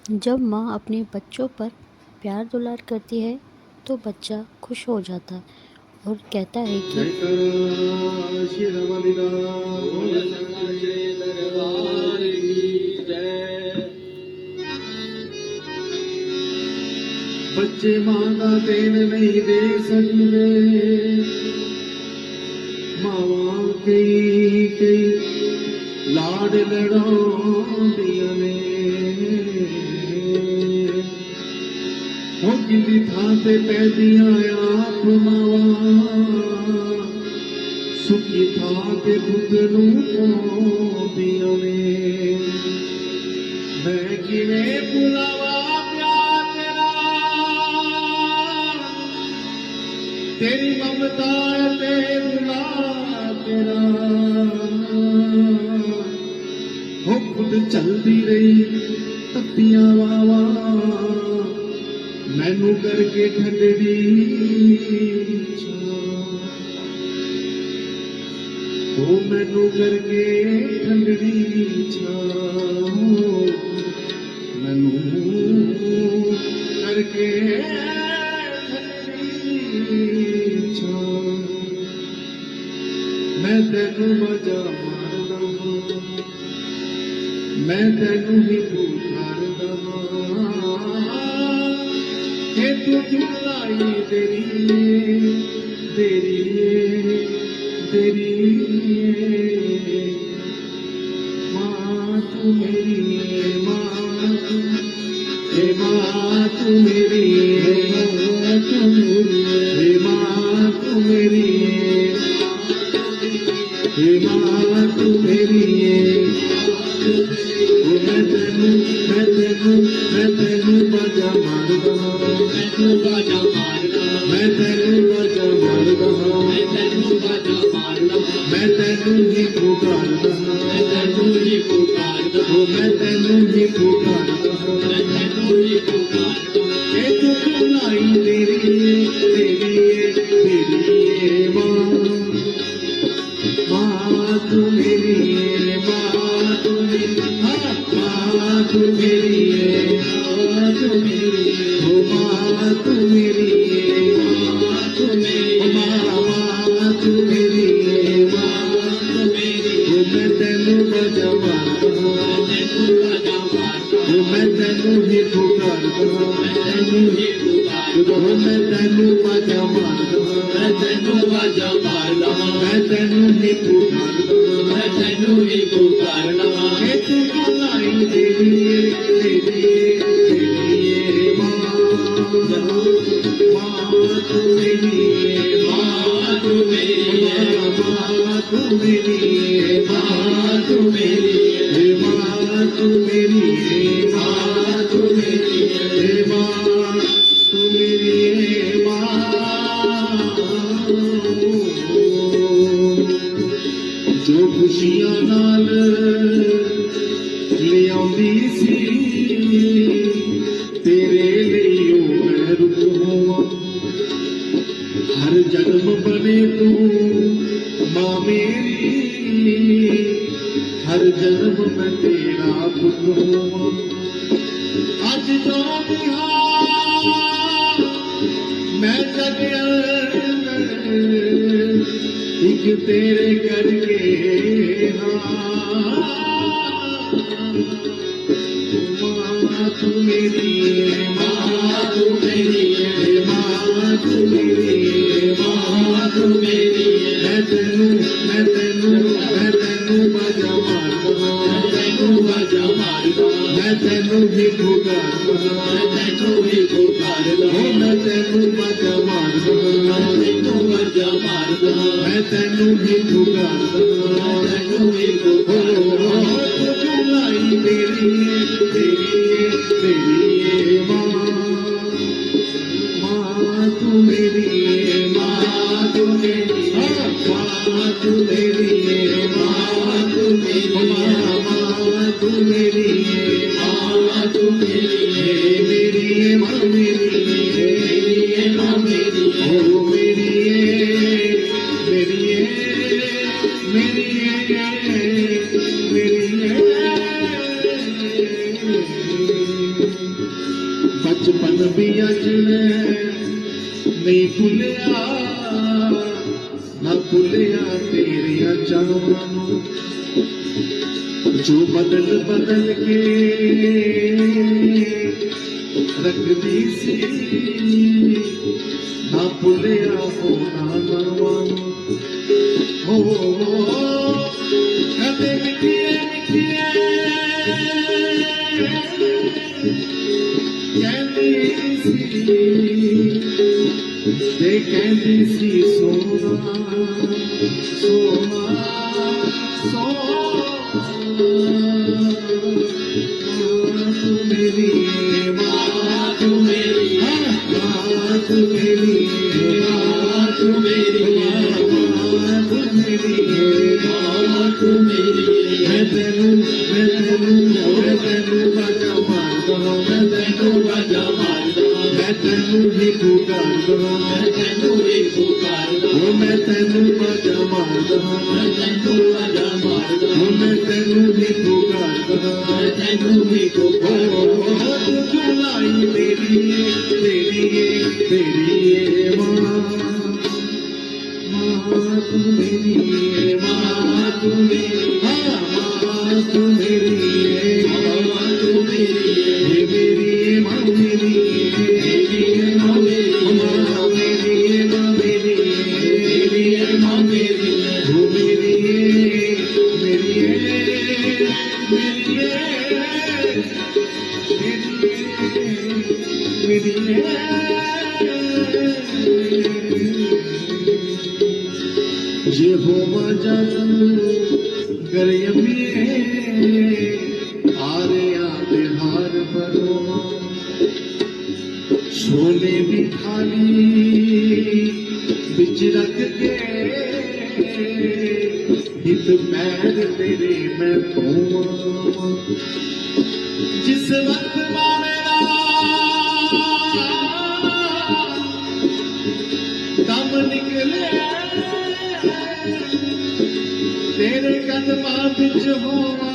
जब माँ अपने बच्चों पर प्यार दुलार करती है तो बच्चा खुश हो जाता है और कहता है कि बच्चे माँ का देन नहीं दे सकते, मावा कई लाड लड़ाउंदियां ने। हो किसी थां ते पैदियां आप मावा, सुखी थां ते खुद नूं पाउंदियां ने। मैं किवें भुलावा प्यार तेरा, तेरी ममता ते दुलार तेरा। हो खुद चलती रही तपियां वावा, मैनू करके ठंडड़ी ओ मैनू करके ठंडड़ी मैनू करके मैं तेनू मजा मारदा हां, मैं तेनू ही पुकारदा हां। हे तू जुलाई तेरी तेरी माँ तू मेरी माँ तू, हे माँ तू मेरी माँ तू मेरी, हे माँ तू मेरी, हे माँ तू मेरी। मैं तेनू बाजा मारदा हां, मैं तेनू बाजा मारदा हां, मैं तेनू ही पुकारदा हां, मैं तेनू ही पुकारदा हां। हे तू बुलाई तेरी माँ, माँ तू मेरी माँ तू मेरी, माँ तू मेरी माँ तू मेरी, ओ माँ तू मेरी माँ तू मेरी, माँ तू मेरी माँ तू मेरी। ओ मैं तेनू बाजा मारदा हां, ओ मैं तेनू ही पुकारदा हां, ओ मैं तेनू बाजा मारदा हां, मैं तेनू ही पुकारदा हां। हे तू बुलाई तेरी माँ, माँ तू मेरी माँ तू मेरी, माँ तू मेरी माँ तू मेरी, हे माँ तू मेरी माँ तू मेरी, हे माँ तू मेरी माँ। जो खुशियां नाल ले आउंदी सी, तेरे लिए ओ मैं रुक होवां। हर जन्म बने तू माँ मेरी, हर जन्म मैं तेरा पुत होवां। अज जो बिहार मैं जग अंदर एक तेरे करके माँ तू मेरी माँ तू मेरी, माँ तू मेरी माँ तू मेरी। मैं तेनू बाजा मारदा हां, मैं तेनू ही पुकारदा हां, ओ मैं तेनू बाजा मारदा हां, मैं तेनू ही पुकारदा हां। ओ तू लाई तेरी माँ, माँ तू मेरी माँ तू मेरी, माँ तू मेरी माँ तू मेरी, माँ तू मेरी माँ तू मेरी, मेरी माँ मेरी माँ मेरी, ओ मेरी मेरी बचपन भी अज नहीं भुलिया ना भुलिया तेरिया चावां जो बदल बदल के रखदी सी ना भुलिया होना नवां हो कदे मिठिए मिठिए कहती सी सोना सोना सोना तू मेरी माँ तू मेरी माँ तू मेरी माँ तू मेरी माँ तू मेरी माँ तू मेरी मैं तेनू बाजा मारदा मैं तेनू बाजा मारदा मैं तेनू ही पुकारदा मैं तेनू ही पुकारदा मैं तेनू बाजा मारदा मैं तेनू बाजा मारदा मैं तेनू ही पुकारदा मैं तेनू ही पुकारदा तू चुलाई तेरी माँ माँ तू मेरी माँ तू मेरी माँ तू मेरी माँ तू मेरी मेरी माँ मेरी माँ मेरी माँ मेरी माँ मेरी माँ मेरी तू मेरी यहोवा जादू गरयमिए आरे आते हार बनो सोने भी थाली बिच रख के हित पैर तेरे मैं पौवां जिस वक्त मेरा दम निकले तेरे कदमां विच होवां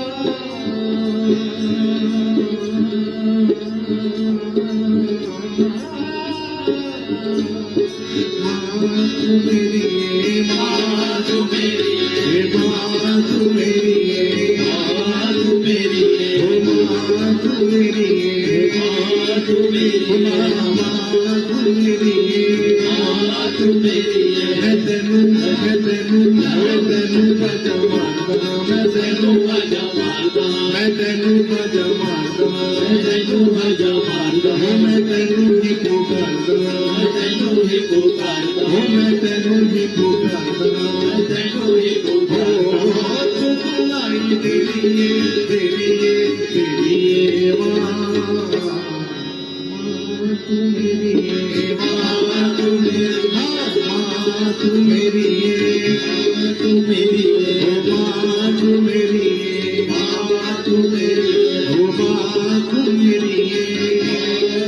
माँ तू मेरी माँ तू मेरी माँ तू मेरी माँ तू मेरी माँ तू मेरी माँ तू मेरी माँ तू मेरी माँ तू मेरी मैं तेनू बाजा मारदा मैं तेनू बाजा मारदा मैं तेनू बाजा मारदा मैं तेनू बाजा मारदा मैं तेनू ही पुकारदा मैं तेनू ही पुकारदा मैं तेनू ही पुकारदा मैं तेनू ही पुकारदा तू बुलाई तेरी माँ तू मेरी माँ तू मेरी माँ तू मेरी तू मेरी माँ तू मेरी माँ तू मेरी माँ तू मेरी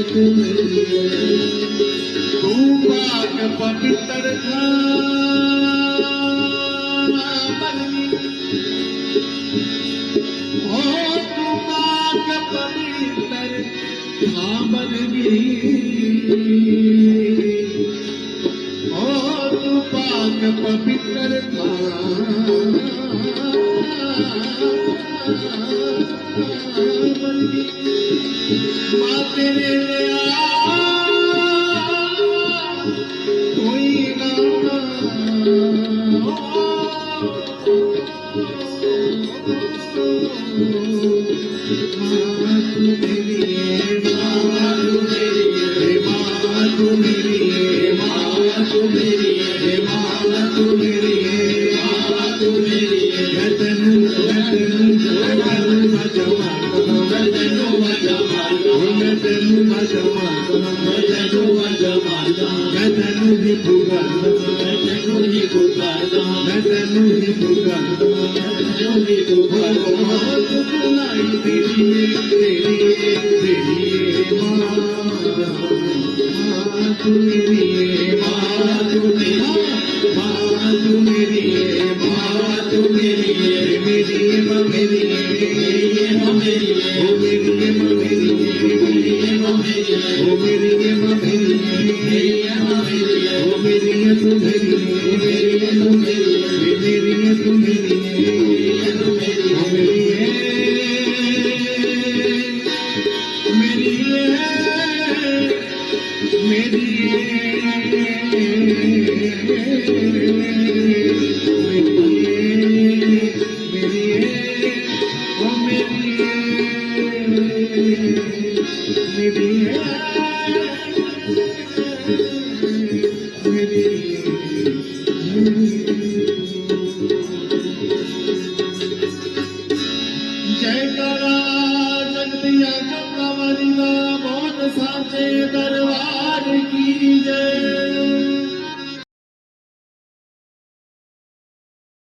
तू मेरी तू पाक पवित्र था ओ तू पाक पवित्र था बनगी ओ तू पाक पवित्र था माँ तेरे लिया कोई ना माँ तू मेरी माँ तू मेरी माँ तू मेरी माँ तू मेरी माँ तू मेरी माँ तू मेरी मैं तेनू बाजा मारदा मैं तेनू बाजा मारदा मैं तेनू बाजा मारदा मैं तेनू बाजा मारदा मैं तेनू ही पुकारदा मैं तेनू ही पुकारदा मैं तेनू ही पुकारदा मैं तेनू ही पुकारदा तू बुलाई तेरी माँ तू मेरी माँ तू मेरी माँ तू मेरी माँ तू मेरी मेरी माँ मेरी माँ मेरी ओ मेरी माँ मेरी ओ मेरी ये माँ मेरी ओ मेरी ये तू मेरी ओ मेरी ये तू मेरी ओ मेरी ये मेरी जयकारा जगतिया कमला वाली दा बहुत साचे दर